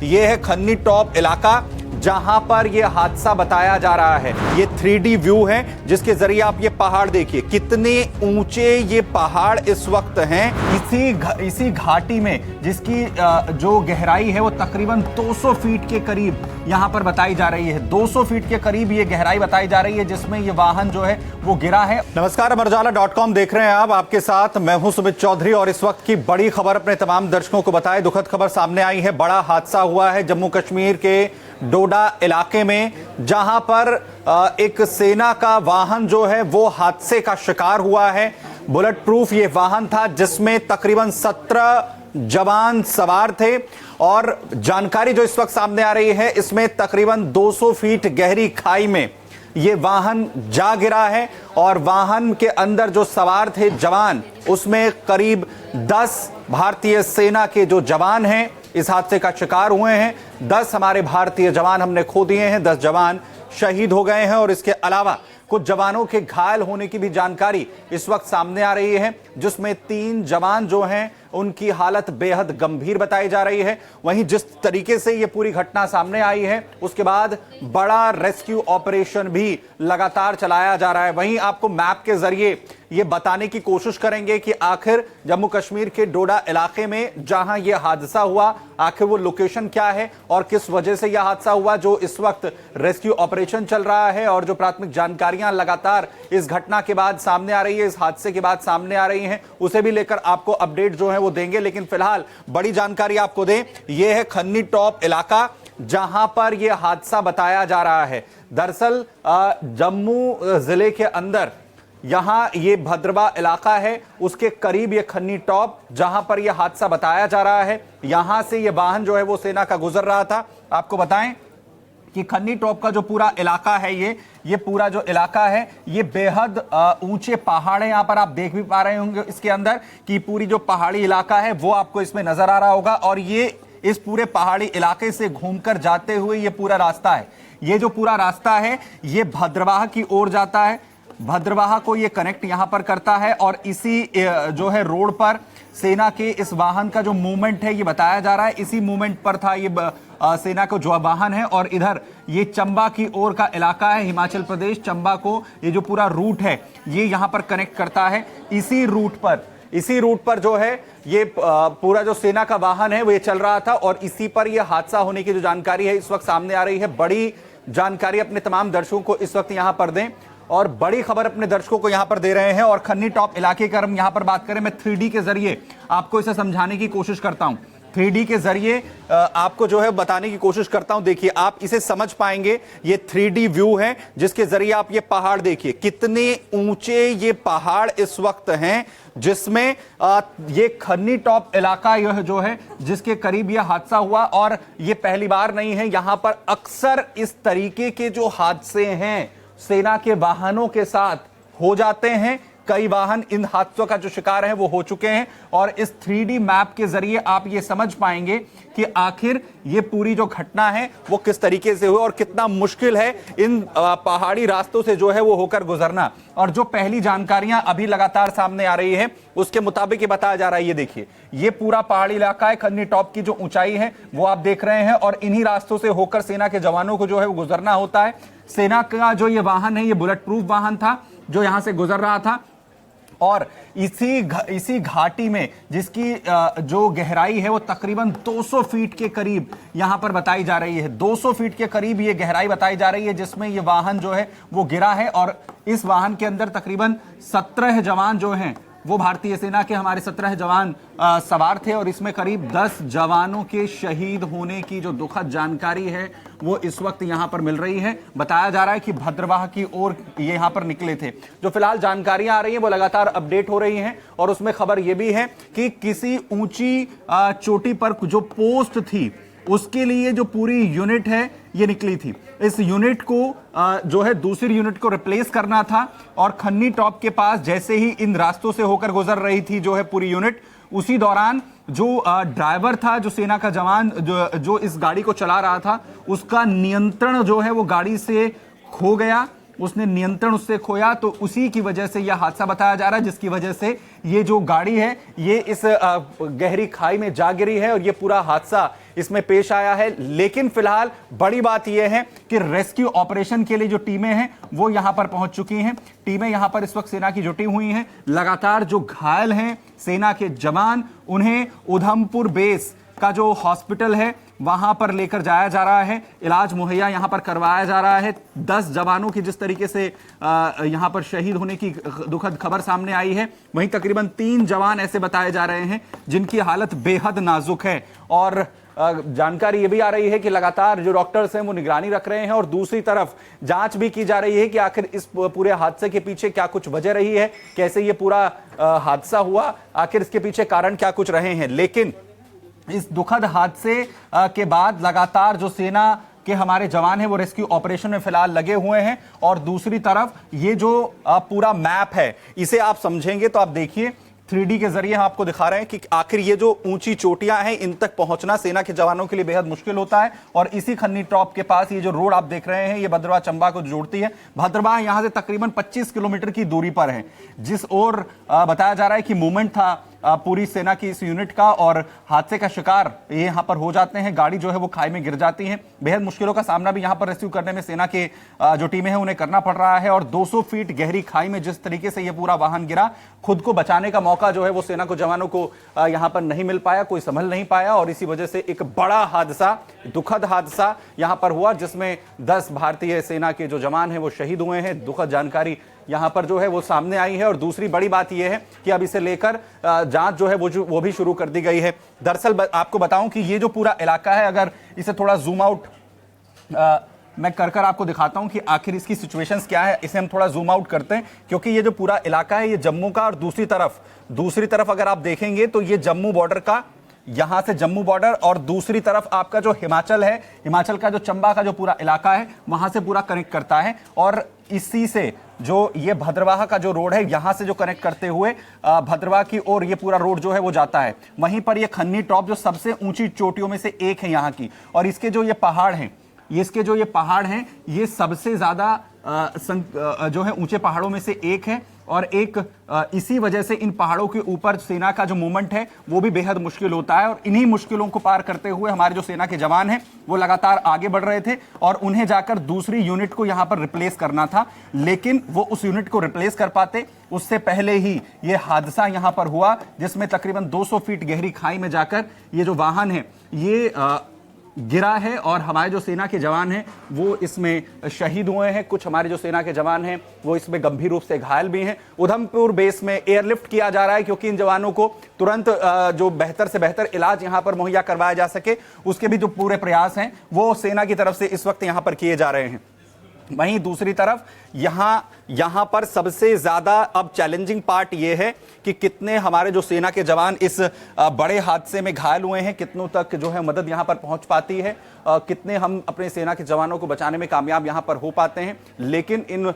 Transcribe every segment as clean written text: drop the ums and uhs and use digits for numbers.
ये है खन्नी टॉप इलाका जहां पर यह हादसा बताया जा रहा है। ये 3D व्यू है जिसके जरिए आप ये पहाड़ देखिए, कितने ऊंचे ये पहाड़ इस वक्त हैं। इसी घाटी में जिसकी जो गहराई है वो तकरीबन 200 फीट के करीब यहां पर बताई जा रही है। 200 फीट के करीब ये गहराई बताई जा रही है जिसमें ये वाहन जो है वो गिरा है। नमस्कार, अमरउजाला.com देख रहे हैं आप, आपके साथ मैं हूं सुमित चौधरी और इस वक्त की बड़ी खबर अपने तमाम दर्शकों को बताएं। दुखद खबर सामने आई है। बड़ा हादसा हुआ है जम्मू कश्मीर के डोडा इलाके में, जहां पर एक सेना का वाहन जो है वो हादसे का शिकार हुआ है। बुलेट प्रूफ ये वाहन था जिसमें तकरीबन 17 जवान सवार थे और जानकारी जो इस वक्त सामने आ रही है इसमें तकरीबन 200 फीट गहरी खाई में ये वाहन जा गिरा है और वाहन के अंदर जो सवार थे जवान, उसमें करीब 10 भारतीय सेना के जो जवान हैं इस हादसे का शिकार हुए हैं। 10 हमारे भारतीय जवान हमने खो दिए हैं, 10 जवान शहीद हो गए हैं और इसके अलावा कुछ जवानों के घायल होने की भी जानकारी इस वक्त सामने आ रही है, जिसमें 3 जवान जो हैं उनकी हालत बेहद गंभीर बताई जा रही है। वहीं जिस तरीके से ये पूरी घटना सामने आई है उसके बाद बड़ा रेस्क्यू ऑपरेशन भी लगातार चलाया जा रहा है। वहीं आपको मैप के जरिए ये बताने की कोशिश करेंगे कि आखिर जम्मू कश्मीर के डोडा इलाके में जहां यह हादसा हुआ, आखिर वो लोकेशन क्या है और किस वजह से यह हादसा हुआ। जो इस वक्त रेस्क्यू ऑपरेशन चल रहा है और जो प्राथमिक जानकारियां लगातार इस घटना के बाद सामने आ रही है, इस हादसे के बाद सामने आ रही हैं, उसे भी लेकर आपको अपडेट जो है वो देंगे। लेकिन फिलहाल बड़ी जानकारी आपको दें, यह है खन्नी टॉप इलाका जहां पर यह हादसा बताया जा रहा है। दरअसल जम्मू जिले के अंदर यहां ये भद्रवा इलाका है, उसके करीब ये खन्नी टॉप जहां पर यह हादसा बताया जा रहा है। यहां से यह वाहन जो है वो सेना का गुजर रहा था। आपको बताएं कि खन्नी टॉप का जो पूरा इलाका है, ये पूरा जो इलाका है ये बेहद ऊंचे पहाड़ है। यहां पर आप देख भी पा रहे होंगे इसके अंदर कि पूरी जो पहाड़ी इलाका है वो आपको इसमें नजर आ रहा होगा और ये इस पूरे पहाड़ी इलाके से घूमकर जाते हुए ये पूरा रास्ता है। ये जो पूरा रास्ता है ये भद्रवाह की ओर जाता है, भद्रवाह को ये कनेक्ट यहां पर करता है और इसी जो है रोड पर सेना के इस वाहन का जो मूवमेंट है ये बताया जा रहा है। इसी मूवमेंट पर था ये सेना का जो वाहन है और इधर ये चंबा की ओर का इलाका है, हिमाचल प्रदेश चंबा को ये जो पूरा रूट है ये यहां पर कनेक्ट करता है। इसी रूट पर जो है ये पूरा जो सेना का वाहन है वो ये चल रहा था और इसी पर ये हादसा होने की जो जानकारी है इस वक्त सामने आ रही है। बड़ी जानकारी अपने तमाम दर्शकों को इस वक्त यहां पर दें और बड़ी खबर अपने दर्शकों को यहां पर दे रहे हैं। और खन्नी टॉप इलाके की हम यहां पर बात करें, मैं 3D के जरिए आपको इसे समझाने की कोशिश करता हूं। 3D के जरिए आपको जो है बताने की कोशिश करता हूं। देखिए, आप इसे समझ पाएंगे। ये 3D व्यू है जिसके जरिए आप ये पहाड़ देखिए, कितने ऊंचे ये पहाड़ इस वक्त हैं, जिसमें ये खन्नी टॉप इलाका यह जो है जिसके करीब यह हादसा हुआ। और ये पहली बार नहीं है, यहां पर अक्सर इस तरीके के जो हादसे हैं सेना के वाहनों के साथ हो जाते हैं। कई वाहन इन हादसों का जो शिकार हैं वो हो चुके हैं और इस 3D मैप के जरिए आप ये समझ पाएंगे कि आखिर ये पूरी जो घटना है वो किस तरीके से हुई और कितना मुश्किल है इन पहाड़ी रास्तों से जो है वो होकर गुजरना। और जो पहली जानकारियां अभी लगातार सामने आ रही है उसके मुताबिक ये बताया जा रहा है। ये देखिए, ये पूरा पहाड़ी इलाका है, खन्नी टॉप की जो ऊंचाई है वो आप देख रहे हैं और इन्हीं रास्तों से होकर सेना के जवानों को जो है वो गुजरना होता है। सेना का जो ये वाहन है ये बुलेट प्रूफ वाहन था जो यहां से गुजर रहा था और इसी घाटी में जिसकी जो गहराई है वो तकरीबन 200 फीट के करीब यहां पर बताई जा रही है। 200 फीट के करीब ये गहराई बताई जा रही है जिसमें ये वाहन जो है वो गिरा है और इस वाहन के अंदर तकरीबन 17 जवान जो हैं वो भारतीय सेना के हमारे 17 जवान सवार थे और इसमें करीब 10 जवानों के शहीद होने की जो दुखद जानकारी है वो इस वक्त यहां पर मिल रही है। बताया जा रहा है कि भद्रवाह की ओर ये यहां पर निकले थे। जो फिलहाल जानकारियां आ रही हैं वो लगातार अपडेट हो रही हैं और उसमें खबर ये भी है कि किसी ऊंची चोटी पर जो पोस्ट थी उसके लिए जो पूरी यूनिट है ये निकली थी। इस यूनिट को जो है दूसरी यूनिट को रिप्लेस करना था और खन्नी टॉप के पास जैसे ही इन रास्तों से होकर गुजर रही थी जो है पूरी यूनिट, उसी दौरान जो ड्राइवर था, जो सेना का जवान जो इस गाड़ी को चला रहा था, उसका नियंत्रण जो है वो गाड़ी से खो गया। उसने नियंत्रण उससे खोया, तो उसी की वजह से यह हादसा बताया जा रहा है, जिसकी वजह से ये जो गाड़ी है ये इस गहरी खाई में जा गिरी है और ये पूरा हादसा इसमें पेश आया है। लेकिन फिलहाल बड़ी बात यह है कि रेस्क्यू ऑपरेशन के लिए जो टीमें हैं वो यहां पर पहुंच चुकी हैं। टीमें यहां पर इस वक्त सेना की जुटी हुई हैं। लगातार जो घायल हैं सेना के जवान, उन्हें उधमपुर बेस का जो हॉस्पिटल है वहां पर लेकर जाया जा रहा है, इलाज मुहैया यहां पर करवाया जा रहा है। 10 जवानों की जिस तरीके से यहां पर शहीद होने की दुखद खबर सामने आई है, वहीं तकरीबन 3 जवान ऐसे बताए जा रहे हैं जिनकी हालत बेहद नाजुक है। और जानकारी ये भी आ रही है कि लगातार जो डॉक्टर्स हैं वो निगरानी रख रहे हैं और दूसरी तरफ जांच भी की जा रही है कि आखिर इस पूरे हादसे के पीछे क्या कुछ वजह रही है, कैसे ये पूरा हादसा हुआ, आखिर इसके पीछे कारण क्या कुछ रहे हैं। लेकिन इस दुखद हादसे के बाद लगातार जो सेना के हमारे जवान हैं वो रेस्क्यू ऑपरेशन में फिलहाल लगे हुए हैं। और दूसरी तरफ ये जो पूरा मैप है इसे आप समझेंगे तो आप देखिए 3D के जरिए हम आपको दिखा रहे हैं कि आखिर ये जो ऊंची चोटियां हैं इन तक पहुंचना सेना के जवानों के लिए बेहद मुश्किल होता है। और इसी खन्नी टॉप के पास ये जो रोड आप देख रहे हैं ये भद्रवाह चंबा को जोड़ती है। भद्रवाह यहां से तकरीबन 25 किलोमीटर की दूरी पर है, जिस ओर बताया जा रहा है कि मूवमेंट था पूरी सेना की इस यूनिट का, और हादसे का शिकार ये यहां पर हो जाते हैं। गाड़ी जो है वो खाई में गिर जाती है। बेहद मुश्किलों का सामना भी यहां पर रेस्क्यू करने में सेना के जो टीमें हैं उन्हें करना पड़ रहा है। और 200 फीट गहरी खाई में जिस तरीके से ये पूरा वाहन गिरा, खुद को बचाने का मौका जो है वो सेना को जवानों को यहां पर नहीं मिल पाया, कोई संभल नहीं पाया। और इसी वजह से एक बड़ा हादसा, दुखद हादसा यहां पर हुआ, जिसमें 10 भारतीय सेना के जो जवान हैं वो शहीद हुए हैं। दुखद जानकारी यहां पर जो है वो सामने आई है। और दूसरी बड़ी बात यह है कि अब इसे लेकर जांच जो है वो भी शुरू कर दी गई है। दरअसल आपको बताऊं कि ये जो पूरा इलाका है, अगर इसे थोड़ा जूम आउट मैं कर आपको दिखाता हूं कि आखिर इसकी सिचुएशंस क्या है। इसे हम थोड़ा जूम आउट करते हैं, क्योंकि ये जो पूरा इलाका है ये जम्मू का, और दूसरी तरफ अगर आप देखेंगे तो ये जम्मू बॉर्डर का, यहां से जम्मू बॉर्डर, और दूसरी तरफ आपका जो हिमाचल है, हिमाचल का जो चंबा का जो पूरा इलाका है वहां से पूरा कनेक्ट करता है। और इसी से जो ये भद्रवाह का जो रोड है यहां से जो कनेक्ट करते हुए भद्रवाह की ओर ये पूरा रोड जो है वो जाता है। वहीं पर ये खन्नी टॉप जो सबसे ऊंची चोटियों में से एक है यहां की, और इसके जो ये पहाड़ हैं, ये सबसे ज्यादा जो है ऊंचे पहाड़ों में से एक है। और एक इसी वजह से इन पहाड़ों के ऊपर सेना का जो मूवमेंट है वो भी बेहद मुश्किल होता है। और इन्हीं मुश्किलों को पार करते हुए हमारे जो सेना के जवान हैं वो लगातार आगे बढ़ रहे थे, और उन्हें जाकर दूसरी यूनिट को यहां पर रिप्लेस करना था। लेकिन वो उस यूनिट को रिप्लेस कर पाते उससे पहले ही ये हादसा यहां पर हुआ, जिसमें तकरीबन 200 फीट गहरी खाई में जाकर ये जो वाहन है ये गिरा है। और हमारे जो सेना के जवान हैं वो इसमें शहीद हुए हैं। कुछ हमारे जो सेना के जवान हैं वो इसमें गंभीर रूप से घायल भी हैं। उधमपुर बेस में एयरलिफ्ट किया जा रहा है, क्योंकि इन जवानों को तुरंत जो बेहतर से बेहतर इलाज यहां पर मुहैया करवाया जा सके, उसके भी जो पूरे प्रयास हैं वो सेना की तरफ से इस वक्त यहां पर किए जा रहे हैं। वहीं दूसरी तरफ यहां पर सबसे ज्यादा अब चैलेंजिंग पार्ट यह है कि कितने हमारे जो सेना के जवान इस बड़े हादसे में घायल हुए हैं, कितनों तक जो है मदद यहां पर पहुंच पाती है, कितने हम अपने सेना के जवानों को बचाने में कामयाब यहां पर हो पाते हैं। लेकिन इन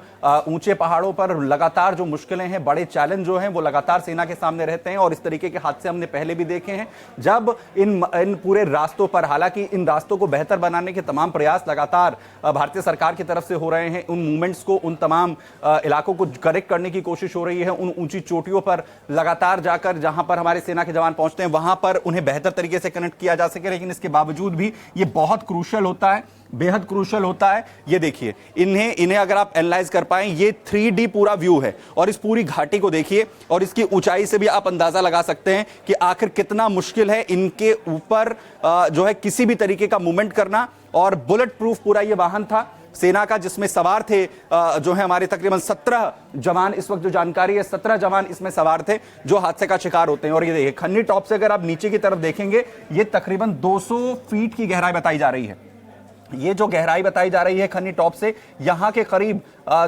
ऊंचे पहाड़ों पर लगातार जो मुश्किलें हैं, बड़े चैलेंज जो हैं वो लगातार सेना के सामने रहते हैं। और इस तरीके के हादसे हमने पहले भी देखे हैं, जब इन पूरे रास्तों पर, हालांकि इन रास्तों को बेहतर बनाने के तमाम प्रयास लगातार भारतीय सरकार की तरफ से हो रहे हैं, उन मूवमेंट्स को, उन तमाम इलाकों को करेक्ट करने की कोशिश हो रही है। उन ऊंची चोटियों पर लगातार जाकर जहां पर हमारे सेना के जवान पहुंचते हैं वहां पर उन्हें बेहतर तरीके से कनेक्ट किया जा सके। लेकिन इसके बावजूद भी ये बहुत क्रूशियल होता है, बेहद क्रूशियल होता है। ये देखिए, इन्हें अगर आप एनालाइज कर पाएं, ये 3D पूरा व्यू है, और इस पूरी घाटी को देखिए, और इसकी ऊंचाई से भी आप अंदाजा लगा सकते हैं कि आखिर कितना मुश्किल है इनके ऊपर जो है किसी भी तरीके का मूवमेंट करना। और बुलेट प्रूफ पूरा ये वाहन था सेना का, जिसमें सवार थे जो है हमारे तकरीबन 17 जवान, इस वक्त जो जानकारी है 17 जवान इसमें सवार थे जो हादसे का शिकार होते हैं। और ये देखिए, खन्नी टॉप से अगर आप नीचे की तरफ देखेंगे, ये तकरीबन 200 फीट की गहराई बताई जा रही है। ये जो गहराई बताई जा रही है खन्नी टॉप से, यहां के करीब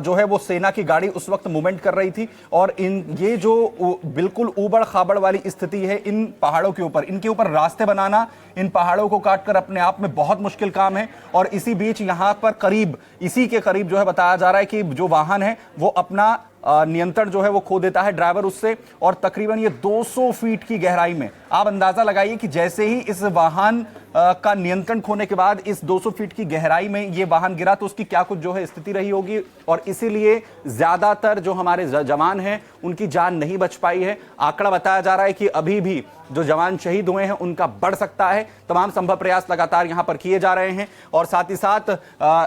जो है वो सेना की गाड़ी उस वक्त मूवमेंट कर रही थी। और ये जो बिल्कुल ऊबड़ खाबड़ वाली स्थिति है इन पहाड़ों के ऊपर, इनके ऊपर रास्ते बनाना, इन पहाड़ों को काटकर अपने आप में बहुत मुश्किल काम है। और इसी बीच यहां पर इसी के करीब जो है बताया जा रहा है कि जो वाहन है वो अपना नियंत्रण जो है वो खो देता है, ड्राइवर उससे। और तकरीबन ये 200 फीट की गहराई में आप अंदाजा लगाइए कि जैसे ही इस वाहन का नियंत्रण खोने के बाद इस 200 फीट की गहराई में ये वाहन गिरा तो उसकी क्या कुछ जो है स्थिति रही होगी, और इसीलिए ज्यादातर जो हमारे जवान हैं उनकी जान नहीं बच पाई है। आंकड़ा बताया जा रहा है कि अभी भी जो जवान शहीद हुए हैं उनका बढ़ सकता है। तमाम संभव प्रयास लगातार यहां पर किए जा रहे हैं और साथ ही साथ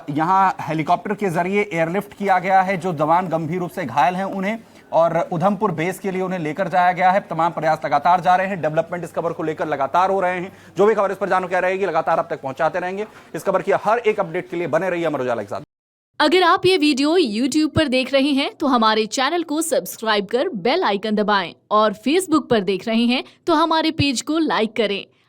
यहां हेलीकॉप्टर के जरिए एयरलिफ्ट किया गया है। जो जवान गंभीर रूप से घायल हैं उन्हें और उधमपुर बेस के लिए उन्हें लेकर जाया गया है। तमाम प्रयास लगातार जा रहे हैं, डेवलपमेंट इस खबर को लेकर लगातार हो रहे हैं। जो भी खबर इस पर जानू क्या रहेगी लगातार आप तक पहुंचाते रहेंगे। इस खबर की हर एक अपडेट के लिए बने रहिए अमर उजाला के साथ। अगर आप ये वीडियो YouTube पर देख रहे हैं तो हमारे चैनल को सब्सक्राइब कर बेल आइकन दबाएं और Facebook पर देख रहे हैं तो हमारे पेज को लाइक करें।